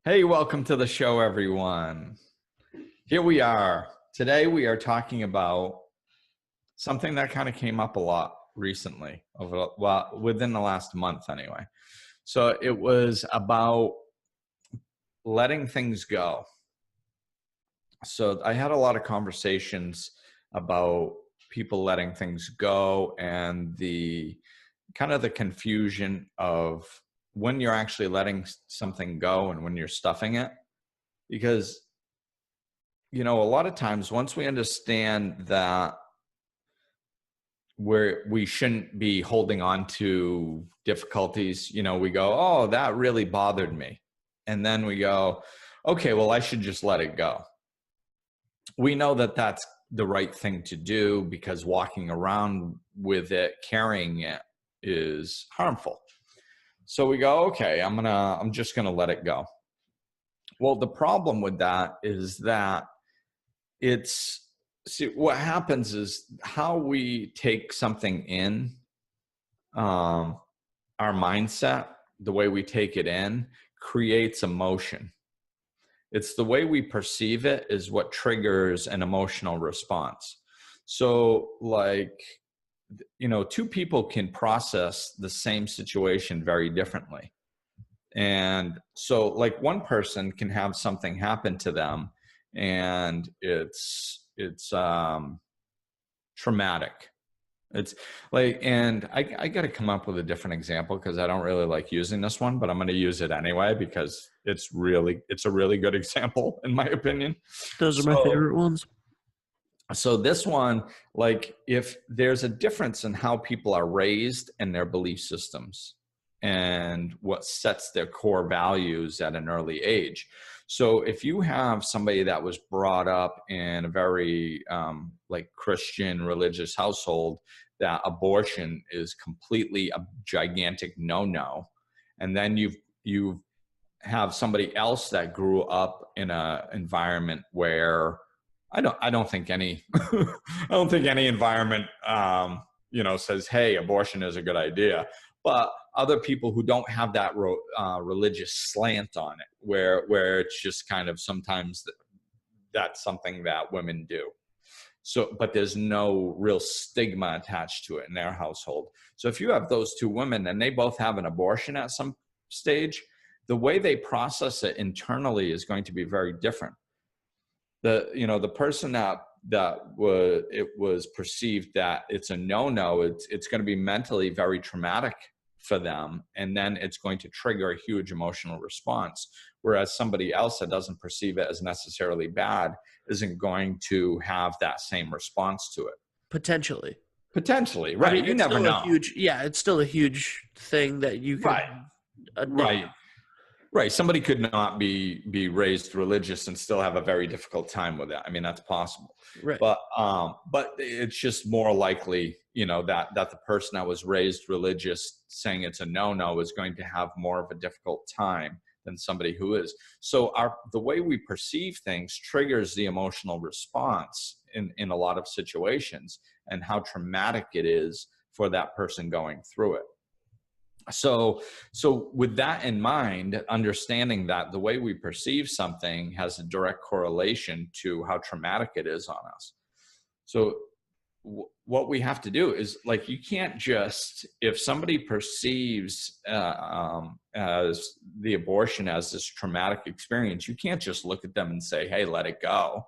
Hey, welcome to the show, everyone. Here we are. Today we are talking about something that kind of came up a lot recently, within the last month anyway. So it was about letting things go. So I had a lot of conversations about people letting things go and the kind of the confusion of when you're actually letting something go and when you're stuffing it. Because a lot of times once we understand that we shouldn't be holding on to difficulties, we go, oh, that really bothered me. And then we go, okay, well, I should just let it go. We know that that's the right thing to do because walking around with it, carrying it is harmful. So we go, okay, I'm just going to let it go. Well, the problem with that is that what happens is how we take something in, our mindset, the way we take it in creates emotion. It's the way we perceive it is what triggers an emotional response. So two people can process the same situation very differently. And so like one person can have something happen to them and it's traumatic. It's like, and I got to come up with a different example because I don't really like using this one, but I'm going to use it anyway because it's a really good example in my opinion. Those are my favorite ones. So this one, like if there's a difference in how people are raised and their belief systems and what sets their core values at an early age. So if you have somebody that was brought up in a very like Christian religious household, that abortion is completely a gigantic no-no. And then you have somebody else that grew up in an environment where I don't think any environment says, hey, abortion is a good idea. But other people who don't have that religious slant on it, where it's just kind of sometimes that's something that women do. So, but there's no real stigma attached to it in their household. So if you have those two women and they both have an abortion at some stage, the way they process it internally is going to be very different. The person that was perceived that it's a no-no, it's going to be mentally very traumatic for them, and then it's going to trigger a huge emotional response, whereas somebody else that doesn't perceive it as necessarily bad isn't going to have that same response to it. Potentially, right? I mean, You never know. It's still a huge thing that you could Right. Somebody could not be raised religious and still have a very difficult time with that. I mean, that's possible. Right. But it's just more likely, that the person that was raised religious saying it's a no-no is going to have more of a difficult time than somebody who is. So the way we perceive things triggers the emotional response in a lot of situations and how traumatic it is for that person going through it. So with that in mind, understanding that the way we perceive something has a direct correlation to how traumatic it is on us. So what we have to do is, like, you can't just, if somebody perceives as the abortion as this traumatic experience, you can't just look at them and say, hey, let it go.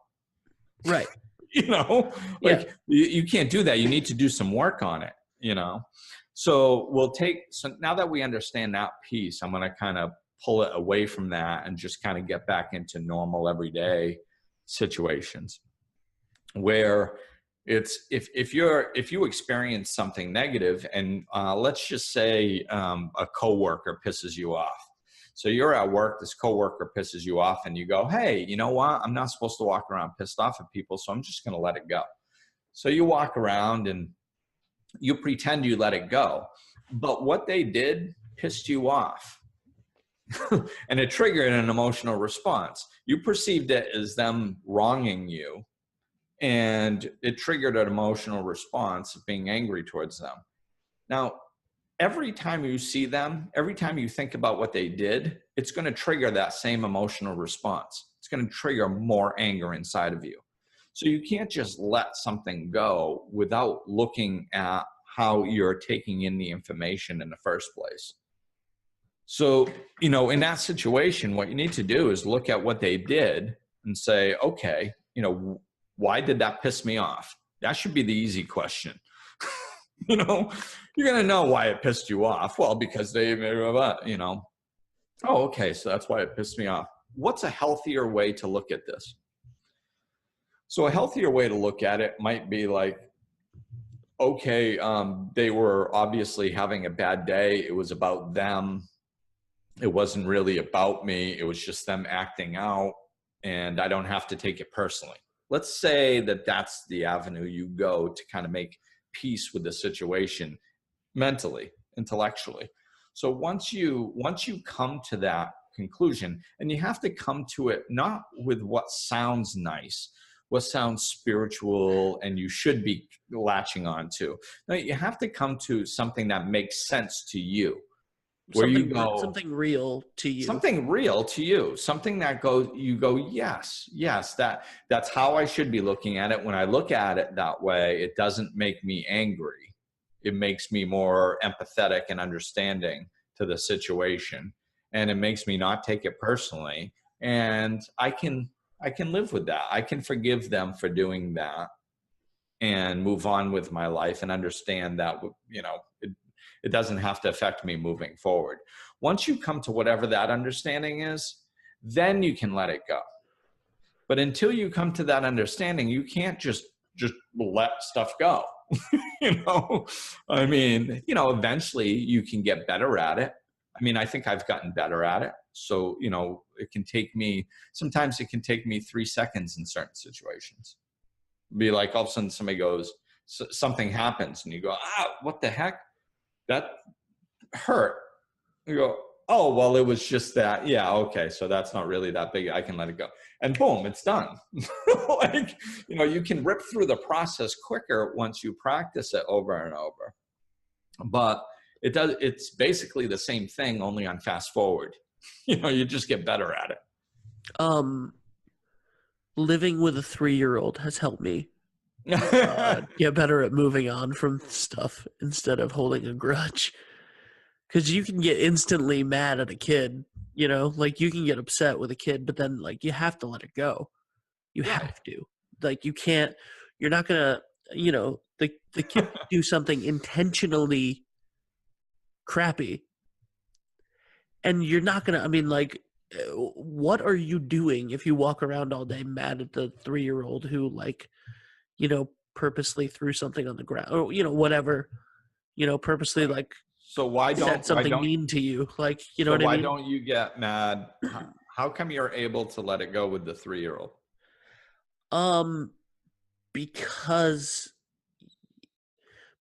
Right. You can't do that. You need to do some work on it, So now that we understand that piece, I'm going to kind of pull it away from that and just kind of get back into normal everyday situations where it's, if you experience something negative and let's just say a coworker pisses you off. So you're at work, this coworker pisses you off and you go, hey, you know what? I'm not supposed to walk around pissed off at people, so I'm just going to let it go. So you walk around and you pretend you let it go, but what they did pissed you off and it triggered an emotional response. You perceived it as them wronging you and it triggered an emotional response of being angry towards them. Now, every time you see them, every time you think about what they did, it's going to trigger that same emotional response. It's going to trigger more anger inside of you. So you can't just let something go without looking at how you're taking in the information in the first place. So, in that situation, what you need to do is look at what they did and say, okay, why did that piss me off? That should be the easy question. You're going to know why it pissed you off. Well, because they, oh, okay, so that's why it pissed me off. What's a healthier way to look at this? So a healthier way to look at it might be like, okay, they were obviously having a bad day. It was about them. It wasn't really about me. It was just them acting out, and I don't have to take it personally. Let's say that that's the avenue you go to kind of make peace with the situation mentally, intellectually. So once you come to that conclusion, and you have to come to it not with what sounds nice, what sounds spiritual, and you should be latching on to. No, you have to come to something that makes sense to you. Where you go, something real to you. Something real to you. Something that you go, yes, that's how I should be looking at it. When I look at it that way, it doesn't make me angry. It makes me more empathetic and understanding to the situation. And it makes me not take it personally. And I can live with that. I can forgive them for doing that and move on with my life and understand that, it doesn't have to affect me moving forward. Once you come to whatever that understanding is, then you can let it go. But until you come to that understanding, you can't just let stuff go. Eventually you can get better at it. I think I've gotten better at it. So, sometimes it can take me 3 seconds in certain situations. Be like, all of a sudden somebody goes, something happens and you go, what the heck? That hurt. You go, oh, well, it was just that. Yeah, okay, so that's not really that big. I can let it go. And boom, it's done. You can rip through the process quicker once you practice it over and over. But it's basically the same thing, only on fast forward. You just get better at it. Living with a 3-year-old has helped me get better at moving on from stuff instead of holding a grudge. Because you can get instantly mad at a kid, you can get upset with a kid, but then you have to let it go. You have to. You're not gonna, the kid do something intentionally crappy, and you're not gonna. What are you doing if you walk around all day mad at the 3-year-old who purposely threw something on the ground or whatever, purposely so why said something mean to you, what I mean? Why don't you get mad? How come you're able to let it go with the 3-year-old? Because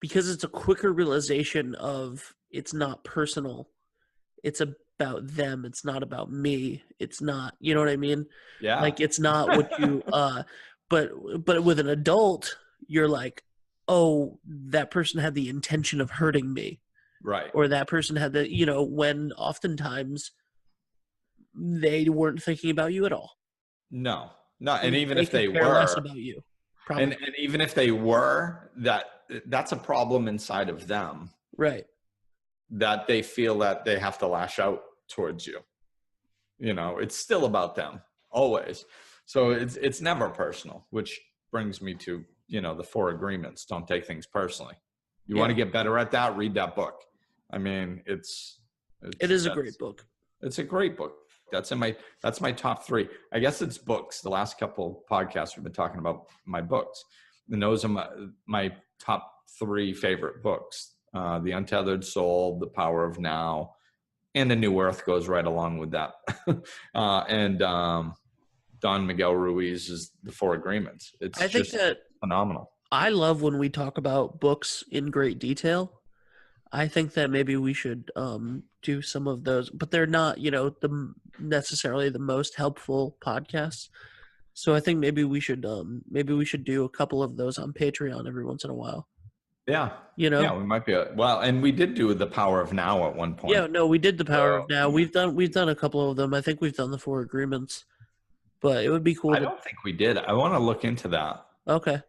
it's a quicker realization of it's not personal. It's about them. It's not about me. It's not, you know what I mean? Yeah. It's not what you, but with an adult, you're like, oh, that person had the intention of hurting me. Right. Or that person had the, when oftentimes they weren't thinking about you at all. No. And even they if they care were less about you. and even if they were, that's a problem inside of them. Right. That they feel that they have to lash out towards you. It's still about them always. So it's never personal, which brings me to, the 4 agreements. Don't take things personally. You want to get better at that? Read that book. It is a great book. It's a great book. That's my top 3. I guess it's books. The last couple podcasts we've been talking about my books, and those are my top 3 favorite books. The Untethered Soul, The Power of Now, and The New Earth goes right along with that. And Don Miguel Ruiz's The 4 Agreements. I think that phenomenal. I love when we talk about books in great detail. I think that maybe we should do some of those, but they're not, necessarily the most helpful podcasts. So I think maybe we should do a couple of those on Patreon every once in a while. Yeah. You know? Yeah, we might be well, and we did do the power of now at one Yeah, point. no, we did the power So of now. We've done a couple of them. I think we've done the four agreements, but it would be cool I to. don't think we did. I want to look into that. Okay,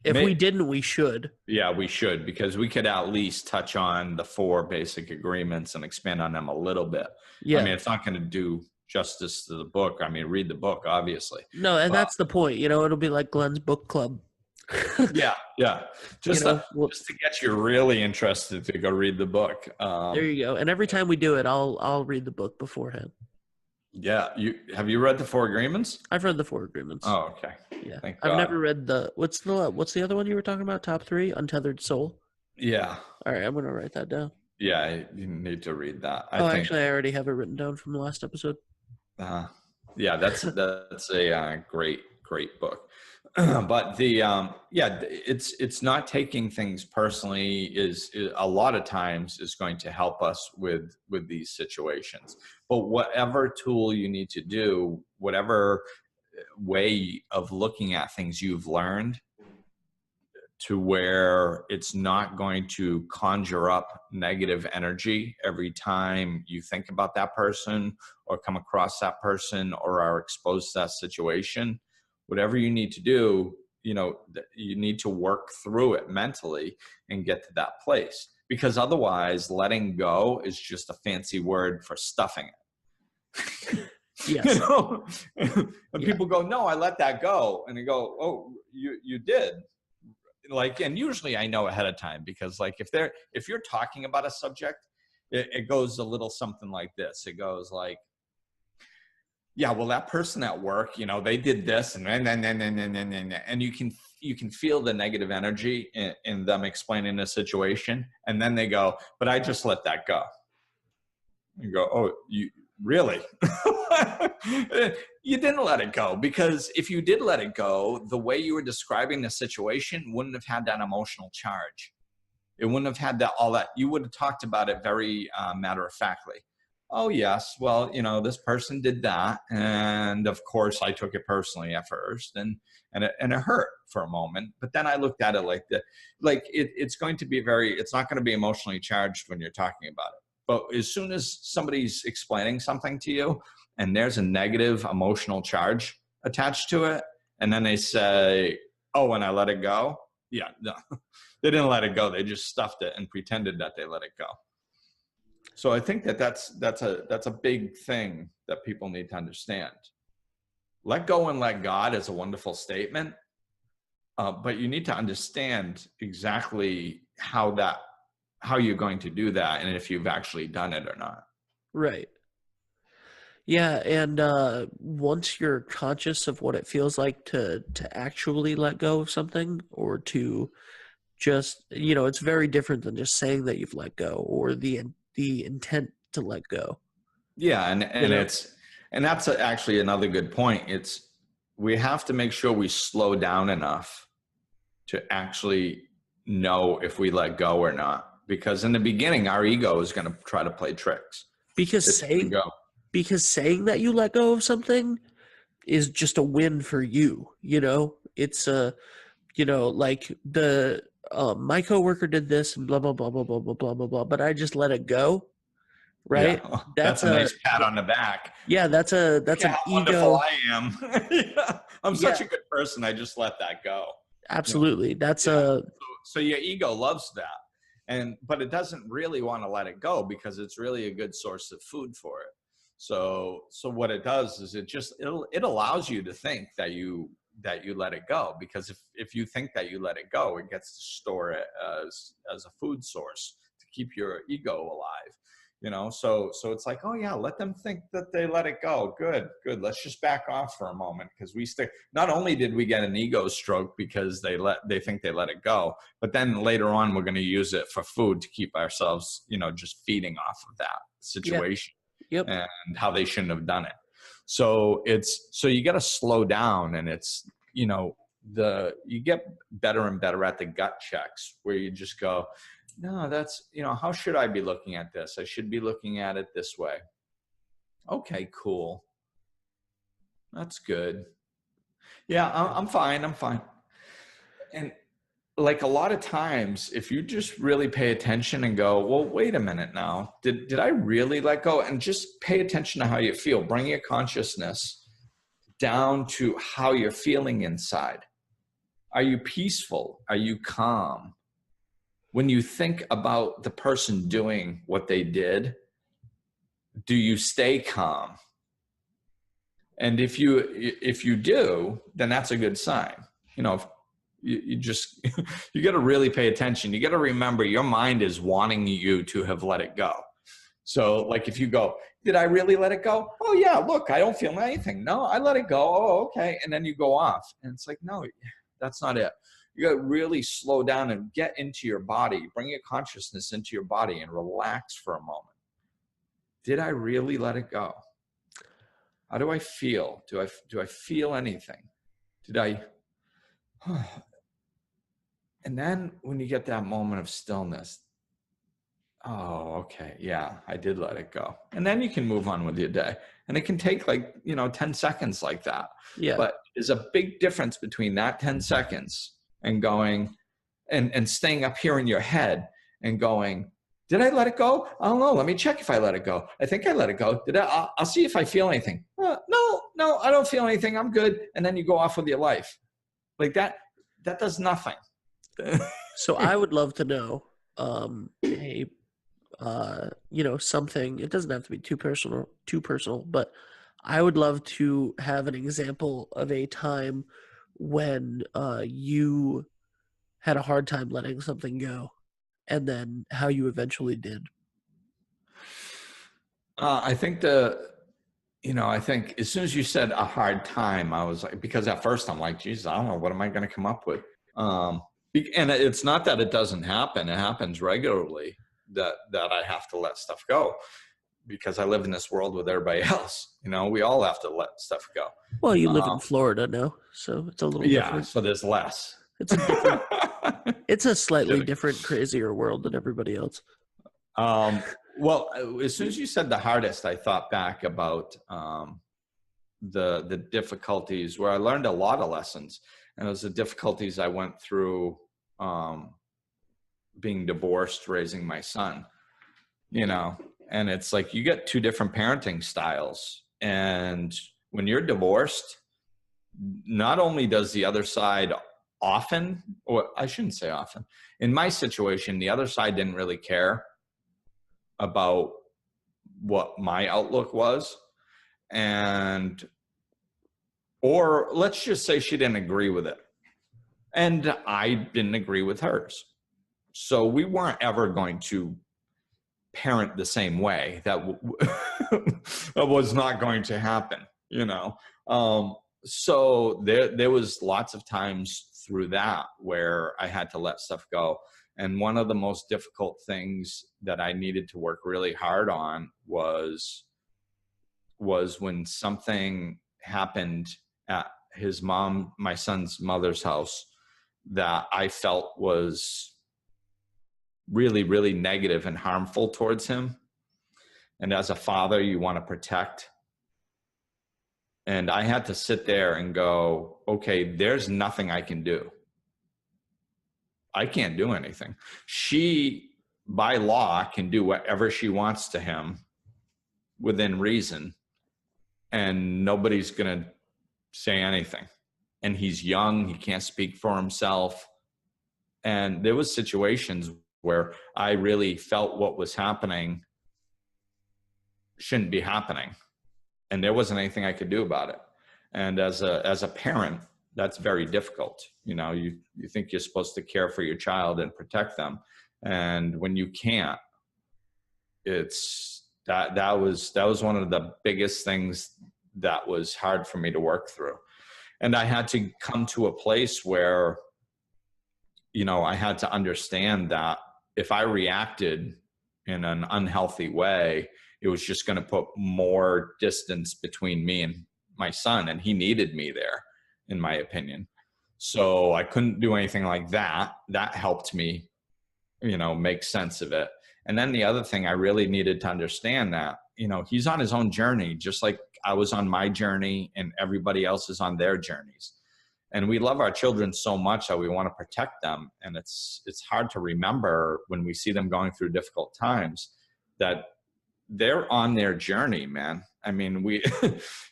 if we didn't, we should. Yeah, we should, because we could at least touch on the four basic agreements and expand on them a little bit. I Yeah. mean, it's not going to do justice to the book. I mean, read the book, obviously. No, and But that's the point. You know, it'll be like Glenn's book club. yeah, yeah. You Just know, just to get you really interested to go read the book. there you go. And every time we do it, I'll read the book beforehand. Yeah, you read the four agreements? I've read the four agreements. Oh, okay. Yeah, Thank I've God. never read what's the other one you were talking about? Top three, Untethered Soul. Yeah, All right, I'm gonna write that down. yeah. You need to read that. I Oh, think. actually, I already have it written down from the last episode. Yeah, that's a great book. But it's not taking things personally is a lot of times is going to help us with these situations. But whatever tool you need to do, whatever way of looking at things you've learned, to where it's not going to conjure up negative energy every time you think about that person or come across that person or are exposed to that situation. Whatever you need to do, you need to work through it mentally and get to that place, because otherwise letting go is just a fancy word for stuffing it. Yes. And people go, no, I let that go. And they go, oh, you did. Like, and usually I know ahead of time, because like if you're talking about a subject, it goes a little something like this. It goes like, yeah, well, that person at work, they did this, and you can feel the negative energy in them explaining the situation, and then they go, but I just let that go. You go, oh, you really? You didn't let it go, because if you did let it go, the way you were describing the situation wouldn't have had that emotional charge. It wouldn't have had all that. You would have talked about it very matter-of-factly. Oh, yes, well, this person did that, and of course I took it personally at first, and it hurt for a moment, but then I looked at it it's going to be it's not going to be emotionally charged when you're talking about it. But as soon as somebody's explaining something to you and there's a negative emotional charge attached to it, and then they say, oh, and I let it go. Yeah, no, they didn't let it go. They just stuffed it and pretended that they let it go. So I think that's a big thing that people need to understand. Let go and let God is a wonderful statement, but you need to understand exactly how you're going to do that, and if you've actually done it or not. Right. Yeah, and once you're conscious of what it feels like to actually let go of something, or to just, it's very different than just saying that you've let go, or the intent to let go. Yeah, and that's actually another good point. We have to make sure we slow down enough to actually know if we let go or not. Because in the beginning, our ego is going to try to play tricks. Because saying that you let go of something is just a win for you. It's like my coworker did this and blah blah blah blah blah blah blah blah blah, but I just let it go. Right? Yeah. That's a nice pat on the back. Yeah, that's an ego. I am. Yeah. I'm such a good person. I just let that go. Absolutely. That's so your ego loves that. But it doesn't really want to let it go, because it's really a good source of food for it. So what it does is it allows you to think that you let it go, because if you think that you let it go, it gets to store it as a food source to keep your ego alive. So it's like, oh yeah, let them think that they let it go. Good. Let's just back off for a moment, because not only did we get an ego stroke because they think they let it go, but then later on we're going to use it for food to keep ourselves, just feeding off of that situation. Yep. And how they shouldn't have done it. So you got to slow down, and it's, you get better and better at the gut checks, where you just go, no, that's, how should I be looking at this? I should be looking at it this way. Okay, cool. That's good. Yeah, I'm fine. And like a lot of times, if you just really pay attention and go, well, wait a minute now, did I really let go? And just pay attention to how you feel. Bring your consciousness down to how you're feeling inside. Are you peaceful? Are you calm? When you think about the person doing what they did, do you stay calm? And if you do, then that's a good sign. You know, you just, you got to really pay attention. You got to remember your mind is wanting you to have let it go. So like if you go, did I really let it go? Oh yeah, look, I don't feel anything. No, I let it go. Oh, okay. And then you go off and it's like, no, that's not it. You got to really slow down and get into your body. Bring your consciousness into your body and relax for a moment. Did I really let it go? How do I feel? Do I feel anything? Did I? And then when you get that moment of stillness, oh, okay, yeah, I did let it go. And then you can move on with your day. And it can take like, 10 seconds like that. Yeah. But there's a big difference between that 10 seconds and going and staying up here in your head and going, did I let it go? I don't know. Let me check if I let it go. I think I let it go. I'll see if I feel anything. No, I don't feel anything. I'm good. And then you go off with your life. Like that does nothing. So I would love to know, something, it doesn't have to be too personal, but I would love to have an example of a time when you had a hard time letting something go and then how you eventually did. I think I think as soon as you said a hard time, I was like, because at first I'm like, geez, I don't know, what am I going to come up with? And it's not that it doesn't happen. It happens regularly that I have to let stuff go because I live in this world with everybody else. We all have to let stuff go. Well, you live in Florida now, so it's a little different. So there's less. It's a slightly different, crazier world than everybody else. Well, as soon as you said the hardest, I thought back about the difficulties where I learned a lot of lessons. And it was the difficulties I went through being divorced, raising my son, and it's like you get two different parenting styles. And when you're divorced, not only does the other side often, or I shouldn't say often, in my situation, the other side didn't really care about what my outlook was. Or let's just say she didn't agree with it. And I didn't agree with hers. So we weren't ever going to parent the same way. That was not going to happen, So there was lots of times through that where I had to let stuff go. And one of the most difficult things that I needed to work really hard on was when something happened at my son's mother's house that I felt was really, really negative and harmful towards him. And as a father, you want to protect. And I had to sit there and go, okay, there's nothing I can do. I can't do anything. She, by law, can do whatever she wants to him within reason. And nobody's going to say anything. And he's young. He can't speak for himself. And there was situations where I really felt what was happening shouldn't be happening. And there wasn't anything I could do about it. And as a parent, that's very difficult. You think you're supposed to care for your child and protect them. And when you can't, it's that was one of the biggest things that was hard for me to work through. And I had to come to a place where, I had to understand that if I reacted in an unhealthy way, it was just going to put more distance between me and my son. And he needed me there, in my opinion. So I couldn't do anything like that. That helped me, make sense of it. And then the other thing I really needed to understand that, he's on his own journey, just like I was on my journey and everybody else is on their journeys. And we love our children so much that we want to protect them. And it's hard to remember when we see them going through difficult times that they're on their journey, man. I mean,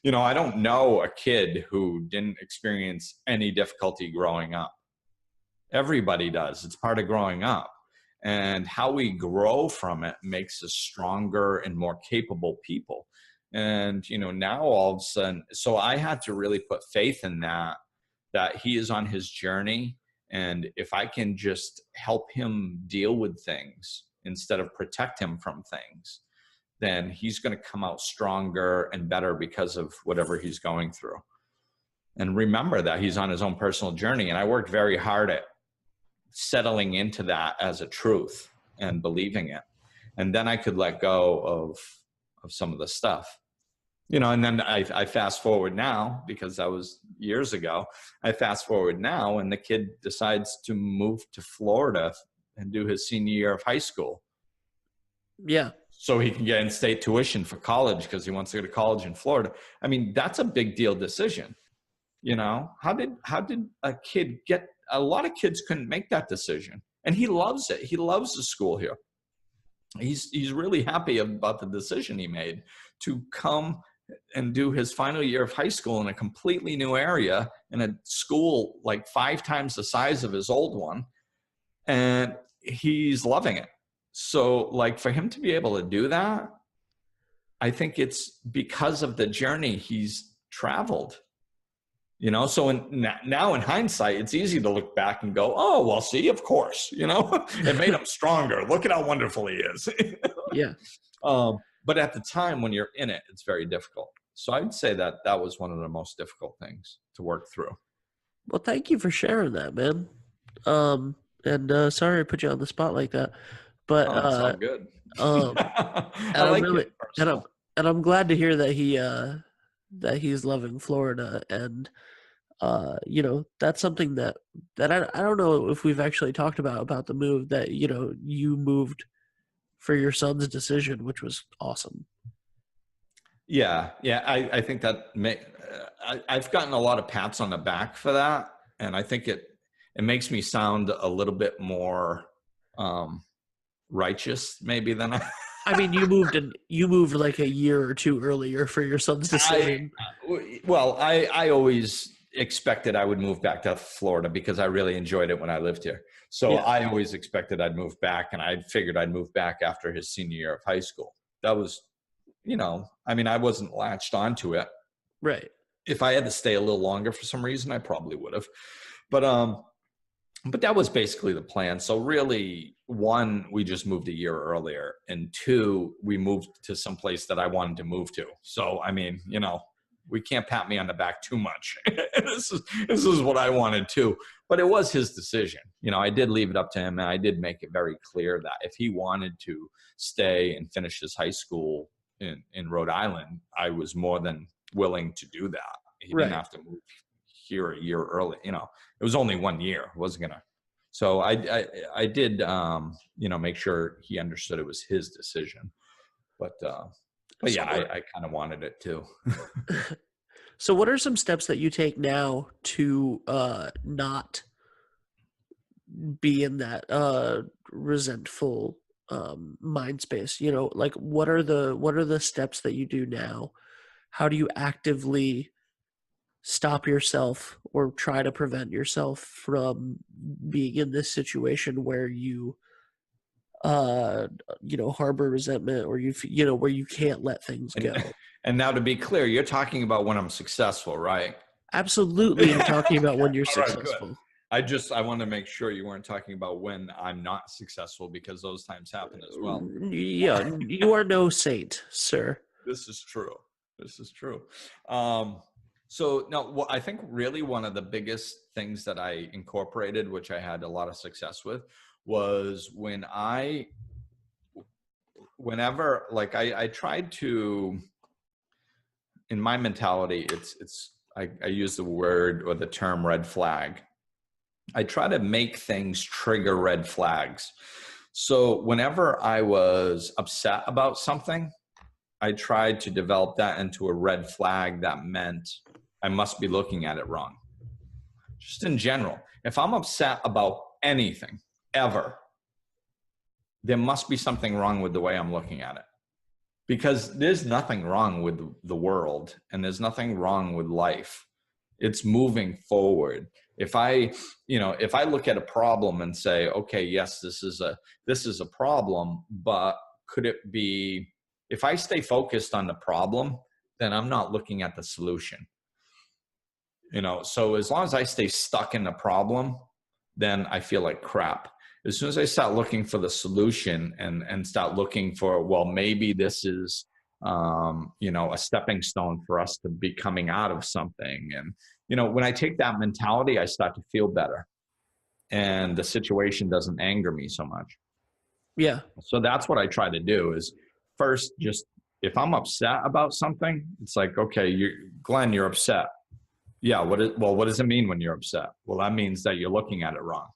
I don't know a kid who didn't experience any difficulty growing up. Everybody does. It's part of growing up. And how we grow from it makes us stronger and more capable people. And, now all of a sudden, so I had to really put faith in that he is on his journey. And if I can just help him deal with things instead of protect him from things, then he's going to come out stronger and better because of whatever he's going through. And remember that he's on his own personal journey. And I worked very hard at settling into that as a truth and believing it. And then I could let go of some of the stuff. And then I fast forward now, because that was years ago. I fast forward now, and the kid decides to move to Florida and do his senior year of high school. Yeah. So he can get in-state tuition for college because he wants to go to college in Florida. I mean, that's a big deal decision. How did a kid get? A lot of kids couldn't make that decision, and he loves it. He loves the school here. He's really happy about the decision he made to come and do his final year of high school in a completely new area, in a school like 5 times the size of his old one. And he's loving it. So like, for him to be able to do that, I think it's because of the journey he's traveled, so now in hindsight, it's easy to look back and go, oh, well, see, of course, it made him stronger. Look at how wonderful he is. Yeah. But at the time when you're in it, it's very difficult. So I'd say that was one of the most difficult things to work through. Well, thank you for sharing that, man. And sorry I put you on the spot like that, but it's all good. I like it. And I'm glad to hear that he's loving Florida, and that's something that I don't know if we've actually talked about the move that you moved for your son's decision, which was awesome. Yeah. I think that I've gotten a lot of pats on the back for that, and I think it makes me sound a little bit more righteous maybe than I mean, you moved like a year or two earlier for your son's decision. I always expected I would move back to Florida because I really enjoyed it when I lived here. So yeah. I always expected I'd move back, and I figured I'd move back after his senior year of high school. That was, I wasn't latched onto it. Right. If I had to stay a little longer for some reason, I probably would have. But that was basically the plan. So really, 1, we just moved a year earlier, and 2, we moved to some place that I wanted to move to. So, we can't pat me on the back too much. This is what I wanted too. But it was his decision. I did leave it up to him, and I did make it very clear that if he wanted to stay and finish his high school in Rhode Island, I was more than willing to do that. He didn't have to move here a year early. It was only 1 year. I wasn't gonna. So I did make sure he understood it was his decision. But yeah, I kind of wanted it too. So what are some steps that you take now to not be in that resentful mind space? Like what are the steps that you do now? How do you actively stop yourself or try to prevent yourself from being in this situation where you harbor resentment, or where you can't let things go? And now, to be clear, you're talking about when I'm successful, right? Absolutely. I'm talking about when you're successful. Right, I want to make sure you weren't talking about when I'm not successful, because those times happen as well. Yeah, you are no saint, sir. This is true. So no, I think really one of the biggest things that I incorporated, which I had a lot of success with, was whenever I tried to, in my mentality, I use the word or the term red flag. I try to make things trigger red flags. So whenever I was upset about something, I tried to develop that into a red flag that meant I must be looking at it wrong. just in general. If I'm upset about anything ever, there must be something wrong with the way I'm looking at it. Because there's nothing wrong with the world, and there's nothing wrong with life. It's moving forward. If I look at a problem and say, okay, yes, this is a problem, but could it be, if I stay focused on the problem, then I'm not looking at the solution. So as long as I stay stuck in the problem, then I feel like crap. As soon as I start looking for the solution and start looking for, well, maybe this is, a stepping stone for us to be coming out of something. And, when I take that mentality, I start to feel better, and the situation doesn't anger me so much. Yeah. So that's what I try to do is first, just if I'm upset about something, it's like, okay, Glenn, you're upset. Yeah. What does it mean when you're upset? Well, that means that you're looking at it wrong.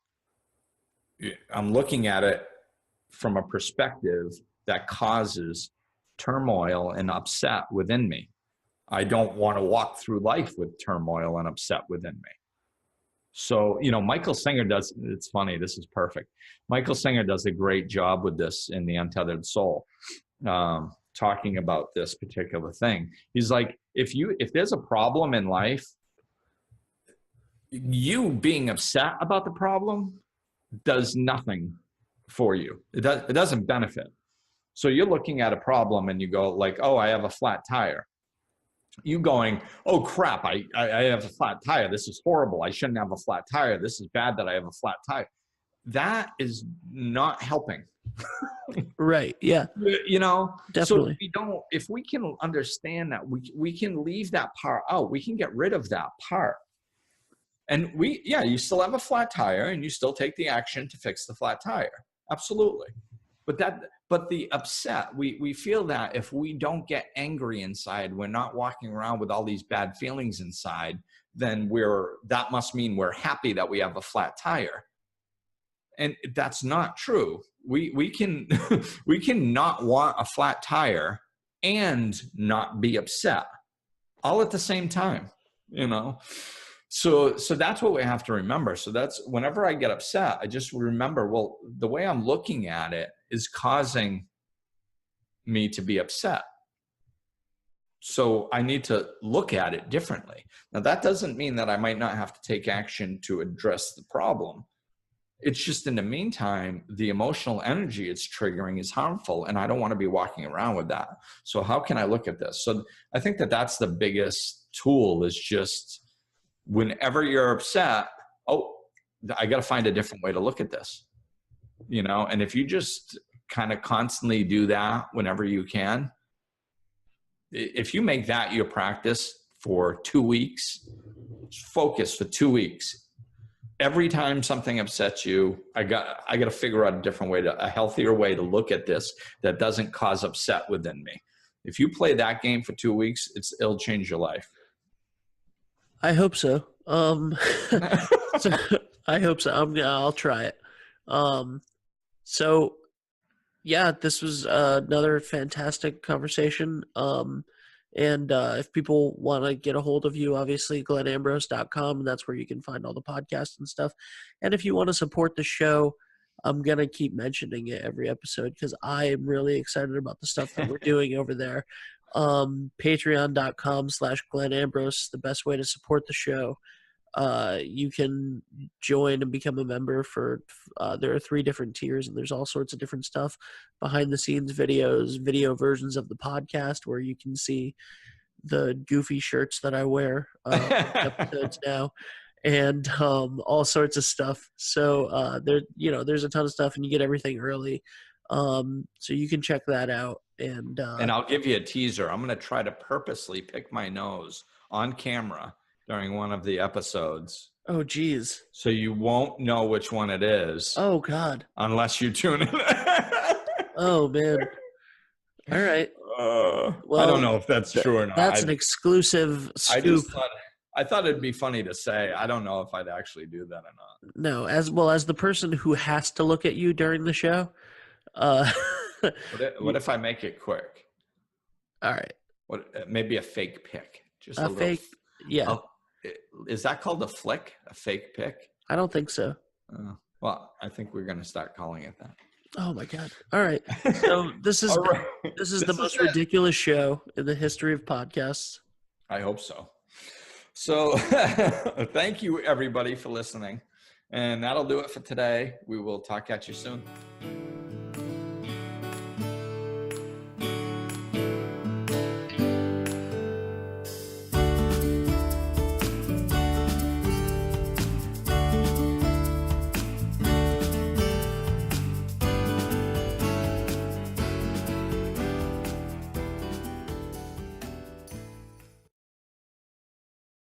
I'm looking at it from a perspective that causes turmoil and upset within me. I don't want to walk through life with turmoil and upset within me. So, Michael Singer does, it's funny, this is perfect. Michael Singer does a great job with this in The Untethered Soul, talking about this particular thing. He's like, if there's a problem in life, you being upset about the problem does nothing for you. It doesn't benefit. So you're looking at a problem and you go like, oh, I have a flat tire. You going, oh crap, I have a flat tire. This is horrible. I shouldn't have a flat tire. This is bad that I have a flat tire. That is not helping. Right. Yeah. Definitely. So if we can understand that, we can leave that part out. We can get rid of that part. And you still have a flat tire and you still take the action to fix the flat tire. Absolutely. But the upset, we feel that if we don't get angry inside, we're not walking around with all these bad feelings inside, then that must mean we're happy that we have a flat tire. And that's not true. We can not want a flat tire and not be upset all at the same time, So that's what we have to remember. So that's whenever I get upset, I just remember, well, the way I'm looking at it is causing me to be upset. So I need to look at it differently. Now, that doesn't mean that I might not have to take action to address the problem. It's just in the meantime, the emotional energy it's triggering is harmful, and I don't want to be walking around with that. So how can I look at this? So I think that's the biggest tool is just, whenever you're upset, I got to find a different way to look at this, and if you just kind of constantly do that whenever you can, if you make that your practice for 2 weeks, focus for 2 weeks. Every time something upsets you, I got to figure out a healthier way to look at this that doesn't cause upset within me. If you play that game for 2 weeks, it'll change your life. I hope so. I hope so. I'll try it. So yeah, this was another fantastic conversation. And if people want to get a hold of you, obviously glennambrose.com, and that's where you can find all the podcasts and stuff. And if you want to support the show, I'm going to keep mentioning it every episode because I am really excited about the stuff that we're doing over there. Patreon.com/glennambrose, the best way to support the show. You can join and become a member for there are 3 different tiers, and there's all sorts of different stuff, behind the scenes videos, video versions of the podcast where you can see the goofy shirts that I wear episodes now, and all sorts of stuff. So there's a ton of stuff, and you get everything early, so you can check that out. And I'll give you a teaser. I'm going to try to purposely pick my nose on camera during one of the episodes. Oh, geez. So you won't know which one it is. Oh, God. Unless you tune in. Oh, man. All right. Well, I don't know if that's true or not. That's an exclusive scoop. I thought it'd be funny to say. I don't know if I'd actually do that or not. No, as the person who has to look at you during the show. What if I make it quick? All right. Maybe a fake pic. Just a fake. Yeah. is that called a flick? A fake pic? I don't think so. Well, I think we're going to start calling it that. Oh my God. All right. So this is All right. this is the most ridiculous show in the history of podcasts. I hope so. So thank you everybody for listening. And that'll do it for today. We will talk at you soon.